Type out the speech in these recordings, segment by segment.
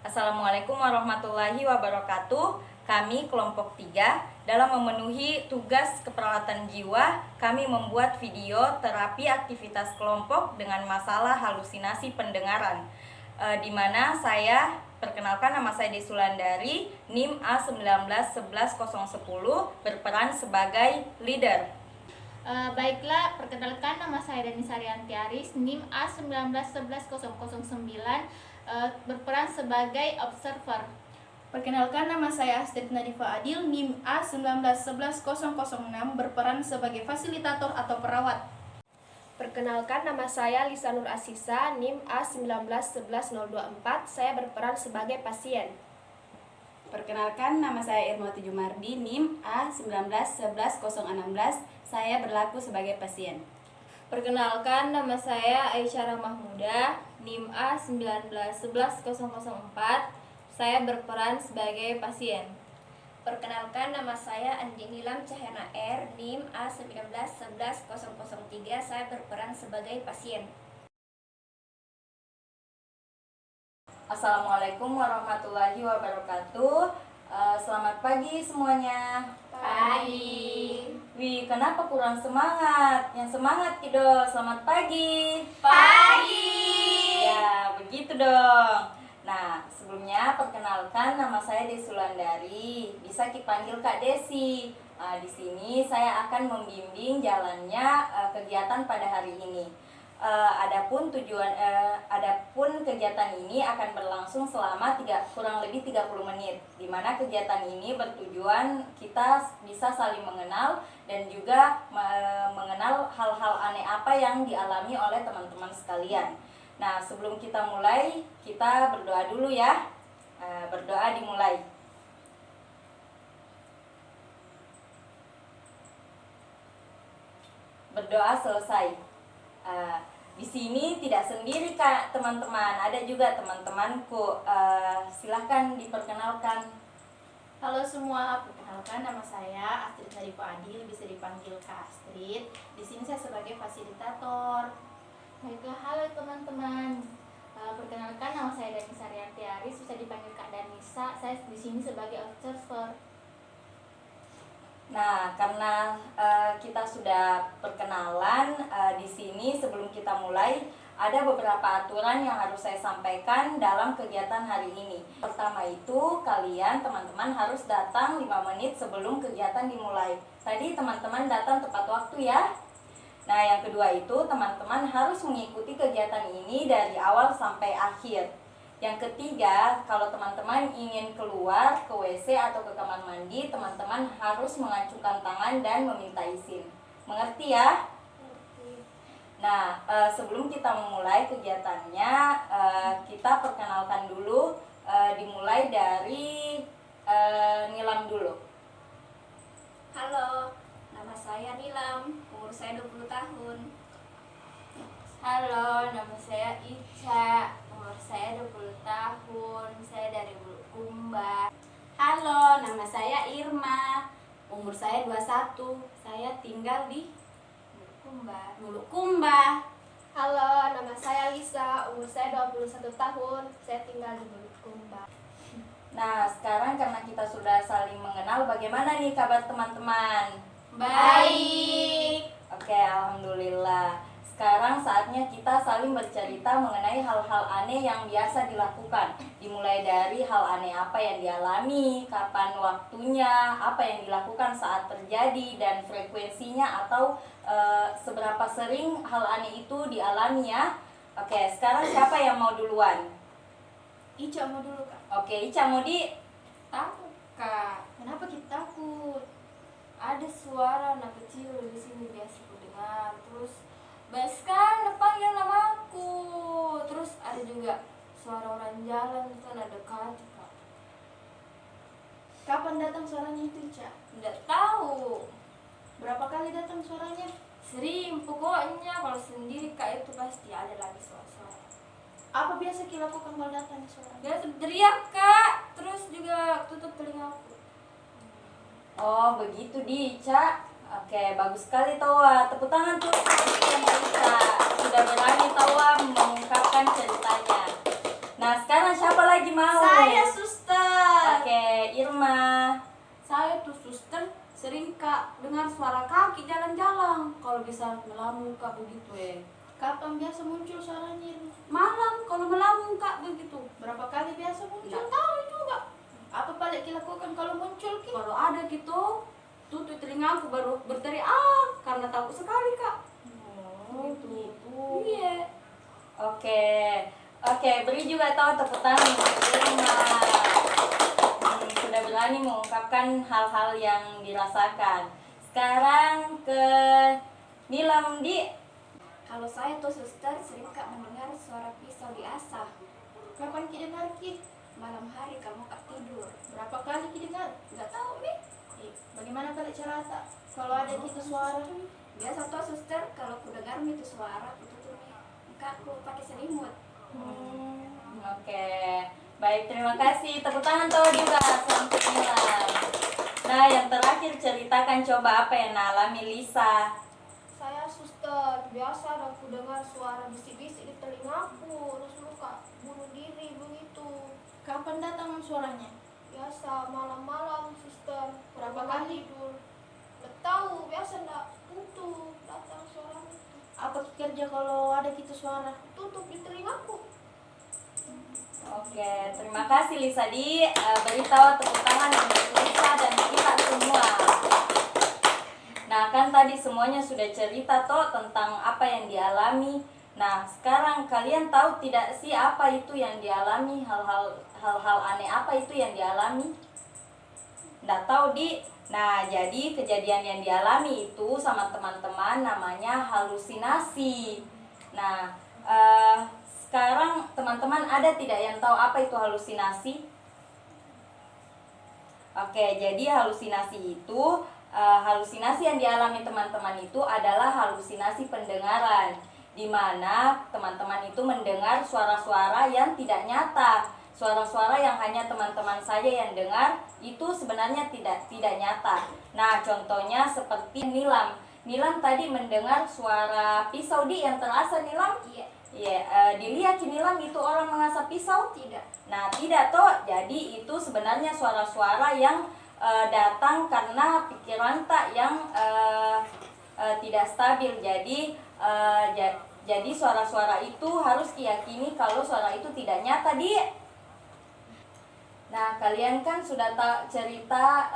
Assalamualaikum warahmatullahi wabarakatuh. Kami kelompok 3 dalam memenuhi tugas keperawatan jiwa, kami membuat video terapi aktivitas kelompok dengan masalah halusinasi pendengaran. Di mana saya perkenalkan, nama saya Desulandari, NIM A1911010, berperan sebagai leader. Baiklah, perkenalkan nama saya Danisa Rianti Aris, NIM A1911009, berperan sebagai observer. Perkenalkan, nama saya Astrid Nadifa Adil, NIM A1911006, berperan sebagai fasilitator atau perawat. Perkenalkan, nama saya Lisa Nur Asisa, NIM A1911024, saya berperan sebagai pasien. Perkenalkan, nama saya Irmawati Jumardi, NIM A1911016, saya berlaku sebagai pasien. Perkenalkan, nama saya Aisyah Mahmuda, NIM A1911004, saya berperan sebagai pasien. Perkenalkan, nama saya Andi Nilam Cahyana R, NIM A1911003, saya berperan sebagai pasien. Assalamualaikum warahmatullahi wabarakatuh. Selamat pagi semuanya. Pagi. Wih, kenapa kurang semangat? Yang semangat Kido, selamat pagi. Pagi. Ya, begitu dong. Nah, sebelumnya perkenalkan, nama saya Desulandari. Bisa dipanggil Kak Desi. Di sini saya akan membimbing jalannya kegiatan pada hari ini. Adapun kegiatan ini akan berlangsung selama kurang lebih 30 menit, di mana kegiatan ini bertujuan kita bisa saling mengenal dan juga mengenal hal-hal aneh apa yang dialami oleh teman-teman sekalian. Nah, sebelum kita mulai, kita berdoa dulu ya. Berdoa dimulai. Berdoa selesai. Di sini tidak sendiri Kak teman-teman, ada juga teman-temanku. Silahkan diperkenalkan. Halo semua, perkenalkan nama saya Astrid Nadifa Adil, bisa dipanggil Kak Astrid. Di sini saya sebagai fasilitator. Baiklah, halo teman-teman. Perkenalkan, nama saya Danisa Rianti Aris, bisa dipanggil Kak Danisa. Saya di sini sebagai observer. Nah, karena kita sudah perkenalan, di sini sebelum kita mulai ada beberapa aturan yang harus saya sampaikan dalam kegiatan hari ini. Pertama itu, kalian teman-teman harus datang 5 menit sebelum kegiatan dimulai. Tadi teman-teman datang tepat waktu ya. Nah, yang kedua itu, teman-teman harus mengikuti kegiatan ini dari awal sampai akhir. Yang ketiga, kalau teman-teman ingin keluar ke WC atau ke kamar mandi, teman-teman harus mengacungkan tangan dan meminta izin. Mengerti ya? Nah, sebelum kita memulai kegiatannya, kita perkenalkan dulu, dimulai dari Nilam dulu. Halo, nama saya Nilam, umur saya 20 tahun. Halo, nama saya Ica, umur saya 20 tahun, saya dari Bulukumba. Halo, nama saya Irma, umur saya 21, saya tinggal di Bulukumba. Halo, nama saya Lisa, umur saya 21 tahun, saya tinggal di Bulukumba. Nah, sekarang karena kita sudah saling mengenal, bagaimana nih kabar teman-teman? Baik. Oke, alhamdulillah. Sekarang saatnya kita saling bercerita mengenai hal-hal aneh yang biasa dilakukan. Dimulai dari hal aneh apa yang dialami, kapan waktunya, apa yang dilakukan saat terjadi, dan frekuensinya atau seberapa sering hal aneh itu dialami ya. Oke, sekarang siapa yang mau duluan? Ica mau dulu Kak. Oke, Ica mau Takut, Kak. Kenapa kita takut? Ada suara anak kecil di sini biasa ku dengar. Terus Baskan panggil namaku. Terus ada juga suara orang jalan kan ada kaki, Kak. Kapan datang suaranya itu Ica? Nggak tahu. Berapa kali datang suaranya? Sering pokoknya kalau sendiri Kak itu pasti ada lagi suara-suara. Apa biasa kita lakukan kalau datang suaranya? Dia teriak, Kak. Terus juga tutup telingaku. Oh, begitu Ica. Oke, bagus sekali Tawa. Tepuk tangan tuh yang Ica. Sudah berani Tawa mengungkapkan ceritanya. Nah, sekarang siapa lagi mau? bisa melamun kak begitu Kapan biasa muncul suaranya Irma? Malam kalau melamun kak begitu. Berapa kali biasa muncul? Nggak tahu juga. Apa balik dilakukan kalau muncul Ki? Kalau ada gitu, tutup telingaku baru berteriak karena takut sekali kak. Gitu. Iya. Oke, oke, beri juga tahu tepuk tangan untuk Irma. Sudah berani mengungkapkan hal-hal yang dirasakan. Sekarang ke Nilam di. Kalau saya tuh suster sering kak mendengar suara pisau diasah. Kapan Ki dengar Ki? Malam hari kamu kak tidur. Berapa kali Ki dengar? Nggak tahu nih. Bagaimana kali cerita? Kalau ada gitu suara? Biasa tuh suster kalau ku dengar itu suara itu tuh nih. Kak aku pakai selimut. Oke, baik, terima kasih. Tepuk tangan tahu juga untuk Nilam. Nah, yang terakhir ceritakan coba apa yang alami Lisa. Saya suster, biasa ada aku dengar suara bisik-bisik di telingaku, terus luka bunuh diri begitu. Kapan datang suaranya? Biasa malam-malam suster, Berapa malam kali? tidur. Nggak tahu, biasa nggak tentu datang suara itu. Apa Ki kerja kalau ada gitu suara? Tutup di telingaku. Oke, terima kasih Lisa di beritahu tepuk tangan untuk Lisa dan kita semua. Nah, kan tadi semuanya sudah cerita toh tentang apa yang dialami. Nah, sekarang kalian tahu tidak sih apa itu yang dialami, hal-hal aneh apa itu yang dialami? Nggak tahu di. Nah, jadi kejadian yang dialami itu sama teman-teman namanya halusinasi. Nah, sekarang teman-teman ada tidak yang tahu apa itu halusinasi? Oke, jadi halusinasi itu halusinasi yang dialami teman-teman itu adalah halusinasi pendengaran, di mana teman-teman itu mendengar suara-suara yang tidak nyata. Suara-suara yang hanya teman-teman saja yang dengar itu sebenarnya tidak nyata. Nah, contohnya seperti Nilam. Nilam tadi mendengar suara pisau di yang terasa Nilam. Iya. Iya, dilihat Nilam itu orang mengasah pisau? Tidak. Nah, tidak toh. Jadi itu sebenarnya suara-suara yang datang karena pikiran tak yang tidak stabil. Jadi suara-suara itu harus diyakini kalau suara itu tidak nyata di. Nah, kalian kan sudah cerita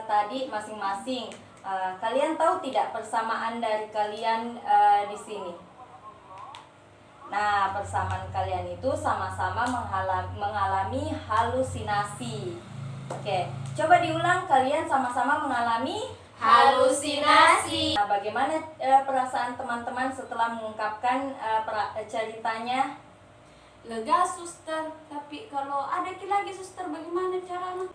tadi masing-masing. Kalian tahu tidak persamaan dari kalian di sini? Nah, persamaan kalian itu sama-sama mengalami halusinasi. Oke, coba diulang, kalian sama-sama mengalami Halusinasi. Nah, bagaimana perasaan teman-teman setelah mengungkapkan ceritanya? Lega suster, tapi kalau ada lagi suster bagaimana caranya?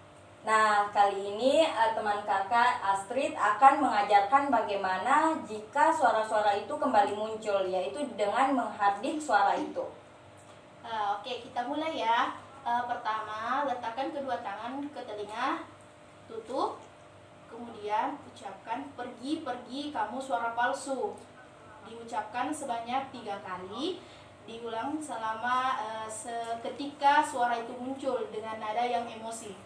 Nah, kali ini teman kakak Astrid akan mengajarkan bagaimana jika suara-suara itu kembali muncul, yaitu dengan menghardik suara itu. Oke, kita mulai ya. Pertama, letakkan kedua tangan ke telinga, tutup, kemudian ucapkan pergi, pergi kamu suara palsu. Diucapkan sebanyak 3 kali, diulang selama seketika suara itu muncul dengan nada yang emosi.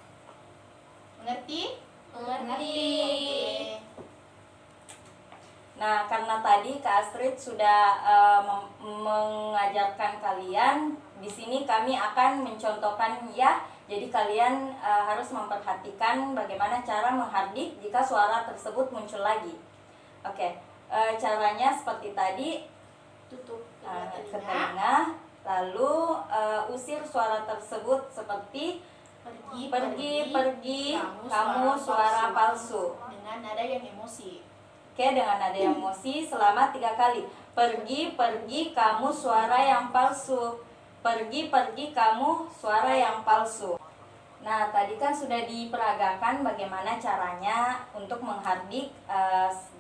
Mengerti? Mengerti. Oke. Nah, karena tadi Kak Astrid sudah mengajarkan kalian, di sini kami akan mencontohkan ya. Jadi kalian harus memperhatikan bagaimana cara menghardik jika suara tersebut muncul lagi. Oke, caranya seperti tadi, Tutup ke telinga, lalu usir suara tersebut seperti pergi, kamu suara palsu. Dengan nada yang emosi. Oke, dengan nada emosi selama 3 kali. Pergi, kamu suara yang palsu. Pergi, kamu suara yang palsu. Nah, tadi kan sudah diperagakan bagaimana caranya untuk menghardik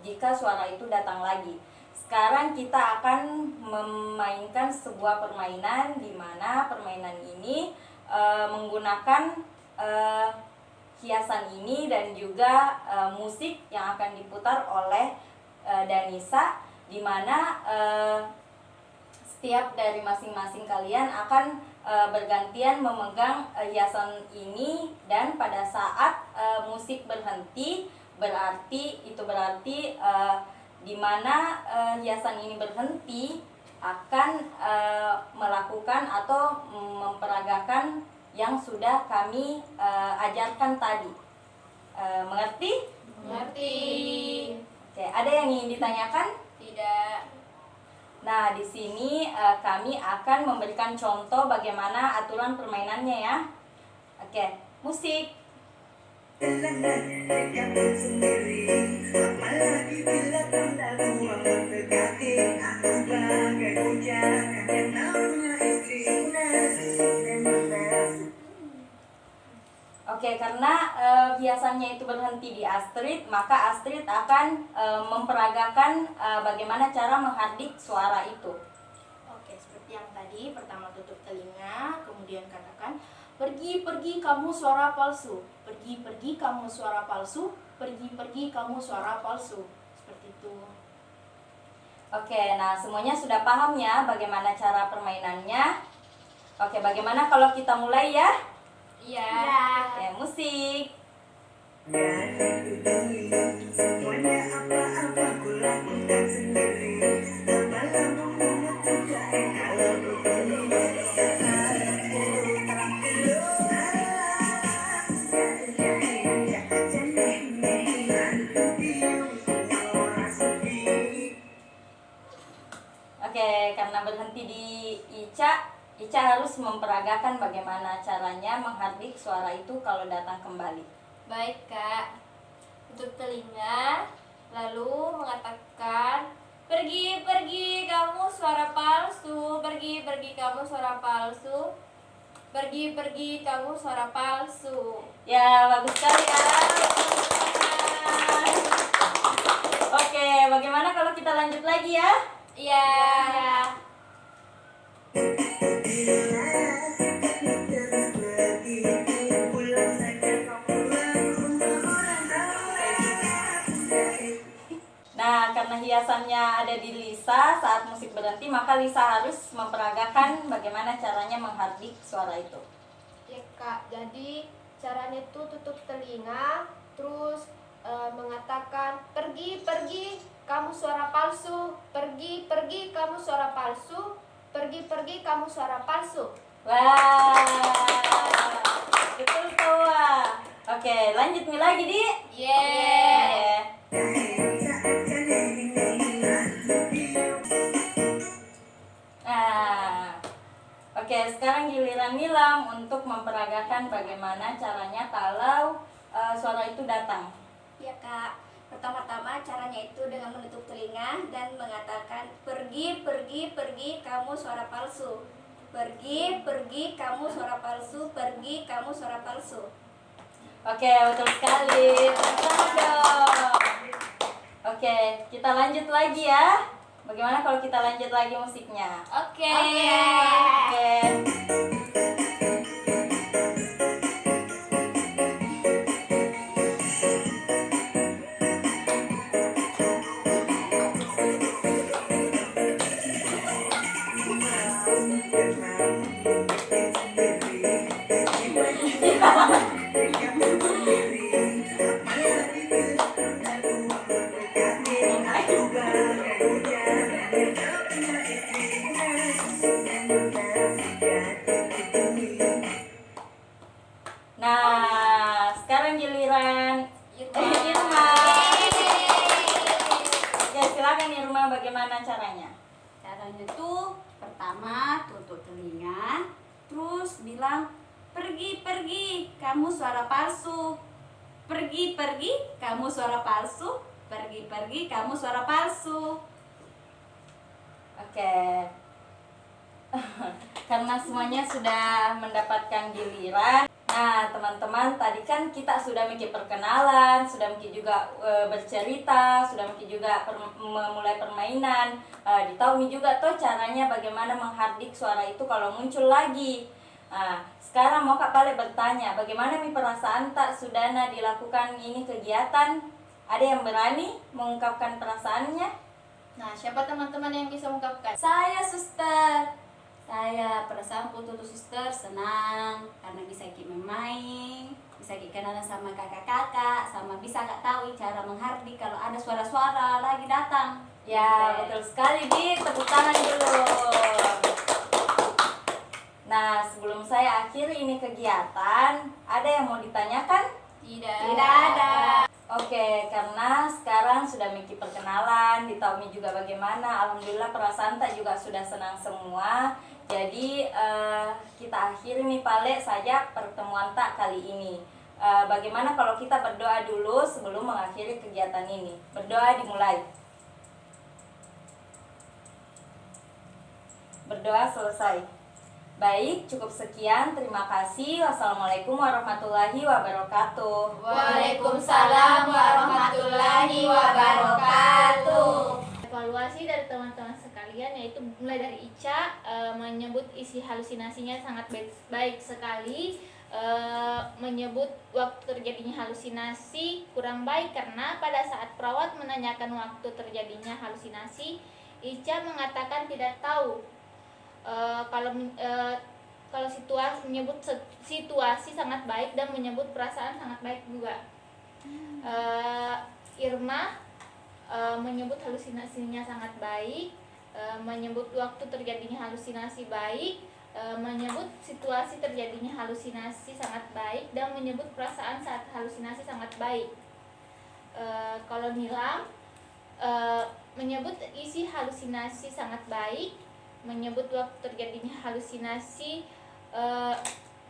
jika suara itu datang lagi. Sekarang kita akan memainkan sebuah permainan di mana permainan ini menggunakan hiasan ini dan juga musik yang akan diputar oleh Danisa, di mana setiap dari masing-masing kalian akan bergantian memegang hiasan ini, dan pada saat musik berhenti berarti di mana hiasan ini berhenti akan melakukan atau memperagakan yang sudah kami ajarkan tadi. Mengerti? Mengerti. Oke, ada yang ingin ditanyakan? Tidak. Nah, di sini kami akan memberikan contoh bagaimana aturan permainannya ya. Oke, musik. Oke, karena hiasannya itu berhenti di Astrid, maka Astrid akan memperagakan bagaimana cara menghardik suara itu. Oke, seperti yang tadi, pertama tutup telinga, kemudian katakan, pergi kamu suara palsu, pergi kamu suara palsu, pergi kamu suara palsu. Seperti itu. Oke, nah semuanya sudah paham ya bagaimana cara permainannya. Oke, bagaimana kalau kita mulai ya? Iya. Oke, musik. Oke, karena berhenti di Ica harus memperagakan bagaimana caranya menghardik suara itu kalau datang kembali. Baik Kak, tutup telinga, lalu mengatakan, pergi kamu suara palsu, pergi kamu suara palsu, pergi kamu suara palsu. Ya, bagus sekali ya. Oke, bagaimana kalau kita lanjut lagi ya? Iya. Nah, karena hiasannya ada di Lisa saat musik berhenti, maka Lisa harus memperagakan bagaimana caranya menghardik suara itu. Ya Kak, jadi caranya itu tutup telinga, terus mengatakan pergi kamu suara palsu, pergi kamu suara palsu, pergi kamu suara palsu. Wah, betul tuh. Oke, lanjut nih lagi di. Nah, oke, sekarang giliran Nilam untuk memperagakan bagaimana caranya kalau suara itu datang. Ya Kak, pertama-tama caranya itu dengan menutup telinga dan mengatakan pergi kamu suara palsu, pergi kamu suara palsu, pergi kamu suara palsu. Oke, betul sekali. Selamat dong. Oke, kita lanjut lagi ya. Bagaimana kalau kita lanjut lagi musiknya? Oke. Oke. Nah, sekarang giliran Irma. Ya, silakan Irma, bagaimana caranya? Caranya tuh pertama tutup telinga, terus bilang pergi kamu suara palsu, pergi kamu suara palsu, pergi kamu suara palsu. Oke. Karena semuanya sudah mendapatkan giliran. Nah, teman-teman, tadi kan kita sudah bikin perkenalan, sudah bikin juga bercerita, sudah bikin juga memulai permainan. Ditahu juga tuh caranya bagaimana menghardik suara itu kalau muncul lagi. Nah, sekarang mau Kak Pale bertanya, bagaimana perasaan tak sudahna dilakukan ini kegiatan? Ada yang berani mengungkapkan perasaannya? Nah, siapa teman-teman yang bisa mengungkapkan? Saya suster. Saya perasaan tuh suster senang karena bisa ikut bermain, bisa kenalan sama kakak-kakak, sama bisa Kak tahu cara menghardik kalau ada suara-suara lagi datang. Ya, betul sekali, Bi. Tepuk tangan dulu. Nah, sebelum saya akhiri ini kegiatan, ada yang mau ditanyakan? Tidak. ada. Oke, karena sekarang sudah Miki perkenalan, di Taumi juga bagaimana. Alhamdulillah perasaan tak juga sudah senang semua. Jadi kita akhiri nih Pale saja pertemuan tak kali ini. Bagaimana kalau kita berdoa dulu sebelum mengakhiri kegiatan ini? Berdoa dimulai. Berdoa selesai. Baik, cukup sekian. Terima kasih. Wassalamualaikum warahmatullahi wabarakatuh. Waalaikumsalam warahmatullahi wabarakatuh. Evaluasi dari teman-teman sekalian yaitu mulai dari Ica menyebut isi halusinasinya sangat baik sekali, menyebut waktu terjadinya halusinasi kurang baik karena pada saat perawat menanyakan waktu terjadinya halusinasi, Ica mengatakan tidak tahu. Kalau situasi menyebut situasi sangat baik dan menyebut perasaan sangat baik juga. Irma menyebut halusinasinya sangat baik, menyebut waktu terjadinya halusinasi baik, menyebut situasi terjadinya halusinasi sangat baik dan menyebut perasaan saat halusinasi sangat baik. Kalau Nilam menyebut isi halusinasi sangat baik, menyebut waktu terjadinya halusinasi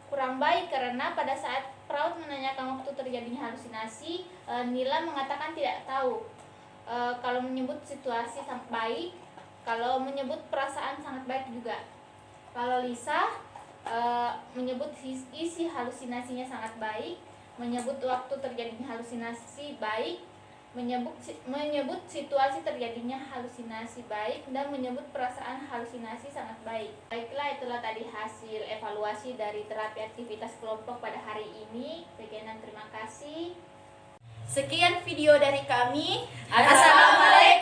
kurang baik karena pada saat perawat menanyakan waktu terjadinya halusinasi, Nila mengatakan tidak tahu. Kalau menyebut situasi sangat baik, kalau menyebut perasaan sangat baik juga. Kalau Lisa menyebut isi halusinasinya sangat baik, menyebut waktu terjadinya halusinasi baik, menyebut situasi terjadinya halusinasi baik dan menyebut perasaan halusinasi sangat baik. Baiklah, itulah tadi hasil evaluasi dari terapi aktivitas kelompok pada hari ini. Sekian dan terima kasih. Sekian video dari kami. Assalamualaikum.